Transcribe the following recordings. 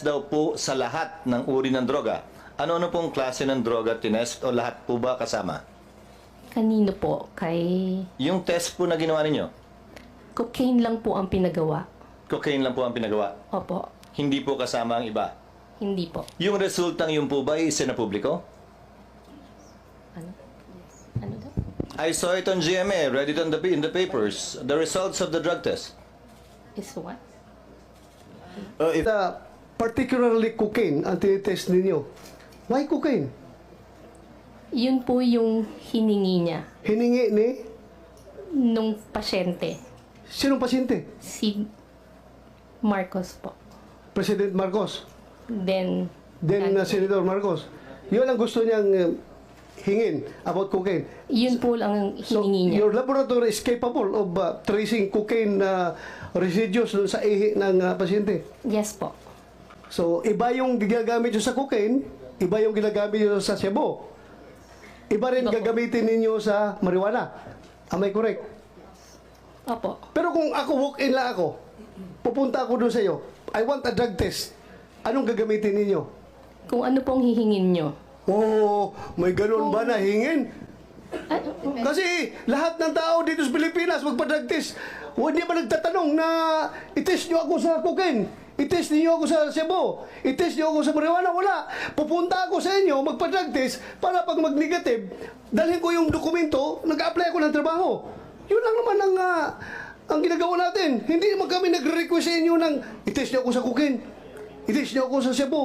tinest daw po sa lahat ng uri ng droga. Ano-ano pong klase ng droga tinest o lahat po ba kasama? Kanino po? Kay Yung test po na ginawa ninyo, cocaine lang po ang pinagawa. cocaine lang po ang pinagawa. Opo. Hindi po kasama ang iba. Hindi po. Yung resultang yun po ba isinapubliko? Ano? Ano daw? I saw it on GMA, read it on in the papers. The results of the drug test. Is what? Particularly cocaine ang tinitest ninyo. Why cocaine? Yun po yung hiningi niya Hiningi ni nung pasyente. sinong pasyente? Si Marcos po. President Marcos. Then Senator Marcos. Yun ang gusto niyang hingin about cocaine. yun po lang ang So, hiningi niya. your laboratory is capable of tracing cocaine residues dun sa ihi ng pasyente. Yes po. So, iba yung ginagamit nyo sa cocaine, iba yung ginagamit nyo sa shabu. Iba rin Iba po. gagamitin ninyo sa marijuana. Am I correct? Opo. Pero kung ako, walk-in lang ako, pupunta ako doon sa iyo, I want a drug test. Anong gagamitin ninyo? Kung ano pong hihingin nyo. Oh, may ganun ba na hingin? Ah, Kasi lahat ng tao dito sa Pilipinas magpa-drug test. Hindi ba nagtatanong na itest nyo ako sa cocaine? Itest niyo ako sa Cebu? Itest niyo ako sa marijuana? Wala. Pupunta ako sa inyo, magpa-drug test para pag mag-negative, dalhin ko yung dokumento, nag-apply ako ng trabaho. Yun lang naman ang ginagawa natin. Hindi naman kami nagre-request sa inyo ng itest niyo ako sa cocaine. Itest niyo ako sa Cebu.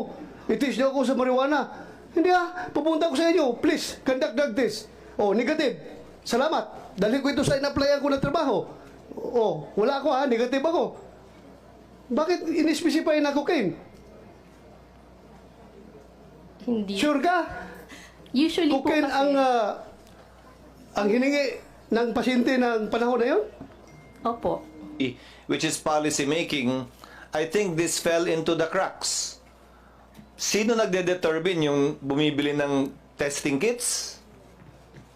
Itest niyo ako sa marijuana. Hindi pupunta ako sa inyo. Please, conduct drug test. Oh, negative. Salamat. Dalhin ko ito sa in-applyan ko ng trabaho. Oh, wala ako negative ako. Bakit in-specify na cocaine? hindi. Sure ka? Usually po Cocaine kasi. ang hiningi ng pasyente ng panahon na yun? Opo. Which is policy making. I think this fell into the cracks. Sino nagde-determine yung bumibili ng testing kits?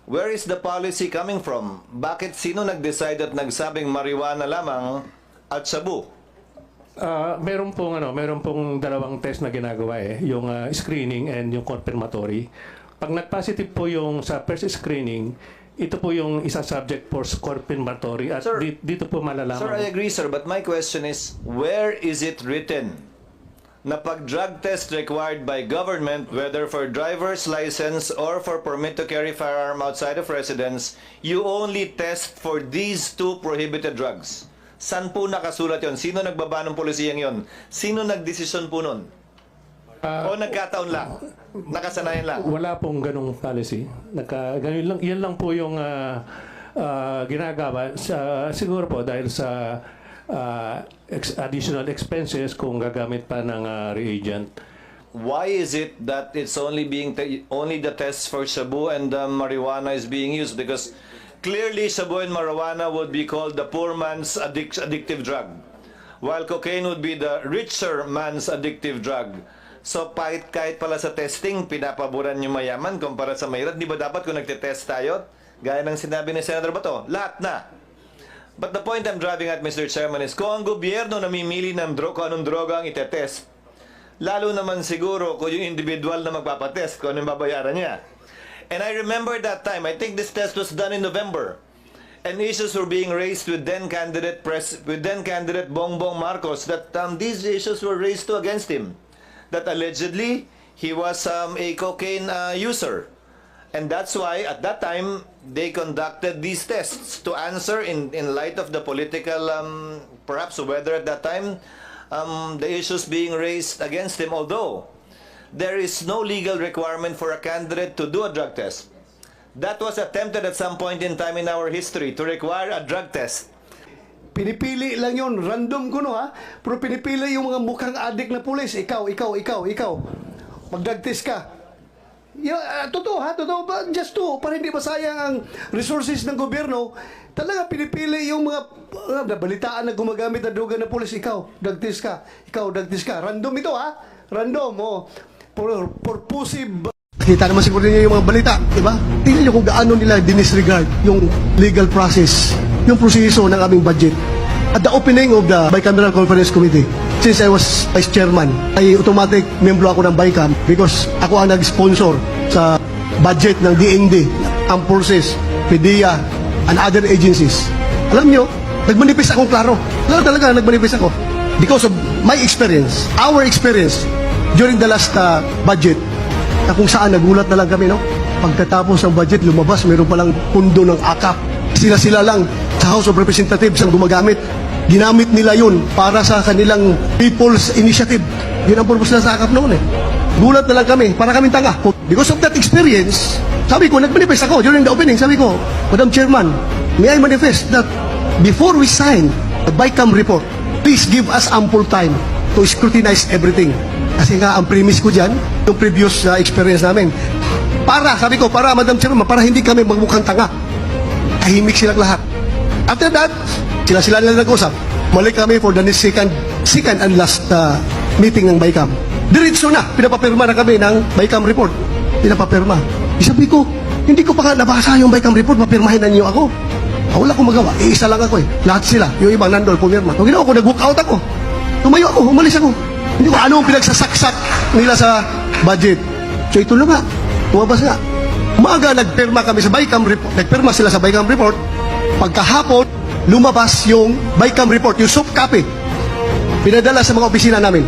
Where is the policy coming from? Bakit sino nag-decide at nagsabing marijuana lamang at shabu? Meron pong dalawang test na ginagawa yung screening and yung confirmatory. Pag nag-positive po yung sa first screening, ito po yung isa subject for confirmatory at Sir, dito po malalaman. Sir, I agree, sir, but my question is, where is it written na pag drug test required by government, whether for driver's license or for permit to carry firearm outside of residence, you only test for these two prohibited drugs? San po nakasulat yon? Sino nagbaba ng polisiyang yon? Sino nagdesisyon po nun? O nagkataon lang? Nakasanayan lang? Wala pong ganong policy. Ganun lang, yan lang po yung ginagawa. Siguro po dahil sa additional expenses kung gagamit pa ng reagent. Why is it that it's only only the tests for shabu and marijuana is being used? Because clearly shabu and marijuana would be called the poor man's addictive drug, while cocaine would be the richer man's addictive drug. So kahit pala sa testing, pinapaboran yung mayaman kumpara sa mahirap. Di ba dapat kung nagtitest tayo, gaya ng sinabi ni Senator Bato, lahat na. But the point I'm driving at, Mr. Chairman, is kung ang gobyerno namimili ng kung anong droga ang itetest, lalo naman siguro kung yung individual na magpapatest, kung anong babayaran niya. And I remember that time, I think this test was done in November, and issues were being raised with then candidate Bongbong Marcos that these issues were raised to against him, that allegedly he was a cocaine user. And that's why, at that time, they conducted these tests to answer in light of the political, perhaps weather at that time, the issues being raised against him, although there is no legal requirement for a candidate to do a drug test. That was attempted at some point in time in our history to require a drug test. Pinipili lang yun, random ko pero pinipili yung mga mukhang adik na pulis. Ikaw. Mag-drug test ka. Totoo ba? Just para hindi masayang ang resources ng gobyerno, talaga pinipili yung mga balitaan na gumagamit na droga na pulis. Ikaw, drug test ka. Random ito Random, purposive. Kita naman siguro niyo yung mga balita, di ba? Tingnan niyo kung gaano nila dinisregard yung legal process, yung proseso ng aming budget. At the opening of the Bicameral Conference Committee, since I was vice chairman, ay automatic membro ako ng BICAM because ako ang nag-sponsor sa budget ng DND, Armed Forces, PDEA, and other agencies. Alam nyo, nagmanifest akong klaro. Talaga, nagmanifest ako. Because of my experience, our experience, during the last budget, na kung saan nagulat na lang kami, no? Pagkatapos ng budget, lumabas, mayroon palang pundo ng AKAP. Sila lang sa House of Representatives ang gumagamit. Ginamit nila yun para sa kanilang People's Initiative. Yun ang purpose na sa AKAP noon eh. Gulat na lang kami, para kaming tanga. Because of that experience, sabi ko, nag-manifest ako during the opening. Sabi ko, Madam Chairman, may I manifest that before we sign the BICAM report, please give us ample time to scrutinize everything. Kasi nga, ang premise ko dyan, yung previous experience namin. Sabi ko, Madam Chairman, para hindi kami magmukhang tanga. Tahimik silang lahat. After that, sila nila nag-usap. Malik kami for the second and last meeting ng BICAM. Diretso na, pinapapirma na kami ng BICAM report. Pinapapirma. Sabi ko, hindi ko pa nga nabasa yung BICAM report, papirmahin na niyo ako. Wala akong magawa, iisa lang ako eh. Lahat sila, yung ibang nandol, pumirma. Kung ginawa ko, nag-walk out ako. Tumayo ako, umalis ako. Hindi ko anong pinagsasaksak nila sa budget. So ito lang nga, tumabas nga. Umaga, nagpirma kami sa BICAM report. Nagpirma sila sa BICAM report. Pagkahapon, lumabas yung BICAM report, yung soft copy. Pinadala sa mga opisina namin.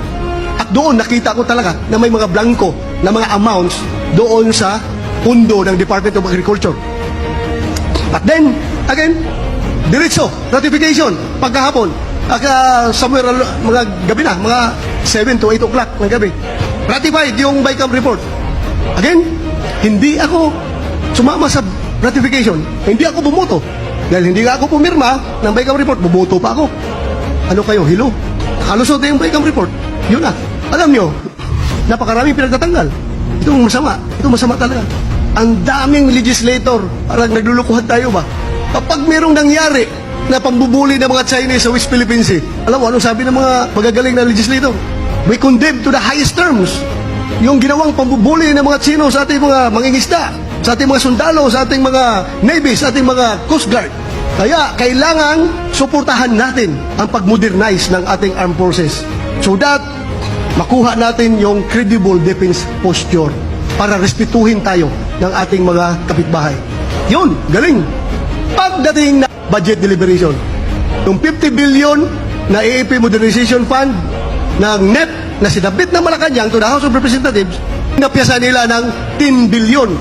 At doon, nakita ko talaga na may mga blanco na mga amounts doon sa pundo ng Department of Agriculture. But then, again, diretso, ratification, pagkahapon, somewhere, mga gabi na, mga 7 to 8 o'clock ng gabi. Ratified yung BICAM report. Again, hindi ako sumama sa ratification. Hindi ako bumoto. Dahil hindi nga ako pumirma ng BICAM report, bumoto pa ako. Ano kayo, hilo? Nakalusot na yung BICAM report. Yun na. Alam nyo, napakaraming pinagtatanggal. Itong masama talaga. Ang daming legislator, parang naglulukuhan tayo ba? Kapag merong nangyari na pambubuli ng mga Chinese sa West Philippine Sea, alam mo, anong sabi ng mga magagaling na legislator? We condemn to the highest terms yung ginawang pambubuli ng mga Chino sa ating mga mangingisda, sa ating mga sundalo, sa ating mga Navy, sa ating mga Coast Guard. Kaya kailangan suportahan natin ang pag-modernize ng ating armed forces so that makuha natin yung credible defense posture para respetuhin tayo ng ating mga kapitbahay. Yun, galing. Pagdating na budget deliberation, yung 50 billion na AAP Modernization Fund ng NEP na sinabit ng Malacanang to the House of Representatives, napiyasa nila ng 10 billion.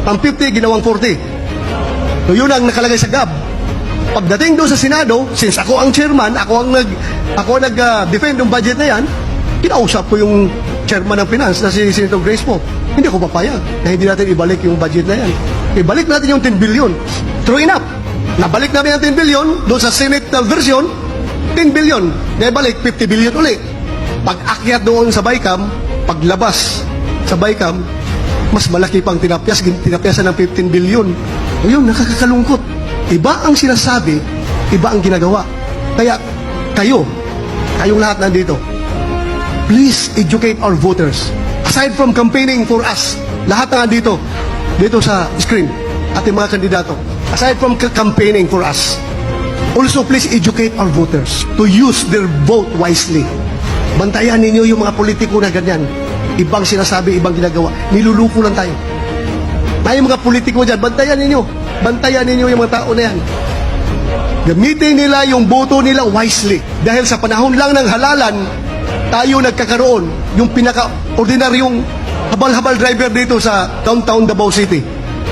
Ang 50, ginawang 40. So yun ang nakalagay sa GAB. Pagdating doon sa Senado, since ako ang chairman, ako ang nag-defend yung budget na yan, kinausap ko yung chairman ng finance na si Senator Grace Poe. Hindi ko papayag na hindi natin ibalik yung budget na yan. Ibalik natin yung 10 billion. True enough, nabalik namin ang 10 billion doon sa Senate version, 10 billion. Naibalik, 50 billion ulit. Pag-akyat doon sa BICAM, paglabas sa BICAM, mas malaki pang tinapyasan ng 15 billion. O yun, nakakakalungkot. Iba ang sinasabi, iba ang ginagawa. Kaya kayong lahat nandito, please educate our voters. Aside from campaigning for us, lahat na dito sa screen, ating mga kandidato, aside from campaigning for us, also please educate our voters to use their vote wisely. Bantayan ninyo yung mga politiko na ganyan. Ibang sinasabi, ibang ginagawa. Niluluko lang tayo. Tayo mga politiko dyan, bantayan ninyo. Bantayan ninyo yung mga tao na yan. Gamitin nila yung boto nila wisely. Dahil sa panahon lang ng halalan, tayo nagkakaroon yung pinaka-ordinaryong habal-habal driver dito sa downtown Davao City.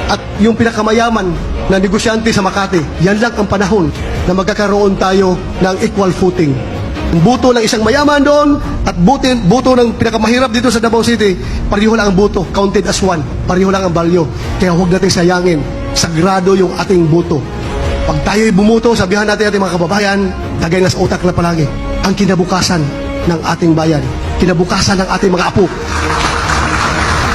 At yung pinakamayaman na negosyante sa Makati. Yan lang ang panahon na magkakaroon tayo ng equal footing. Ang boto ng isang mayaman doon at boto ng pinakamahirap dito sa Davao City, pareho lang ang boto, counted as one. Pareho lang ang value. Kaya huwag natin sayangin. Sagrado yung ating boto. Pag tayo'y bumuto, sabihan natin ating mga kababayan, lagay na sa utak na palagi, ang kinabukasan ng ating bayan, kinabukasan ng ating mga apo.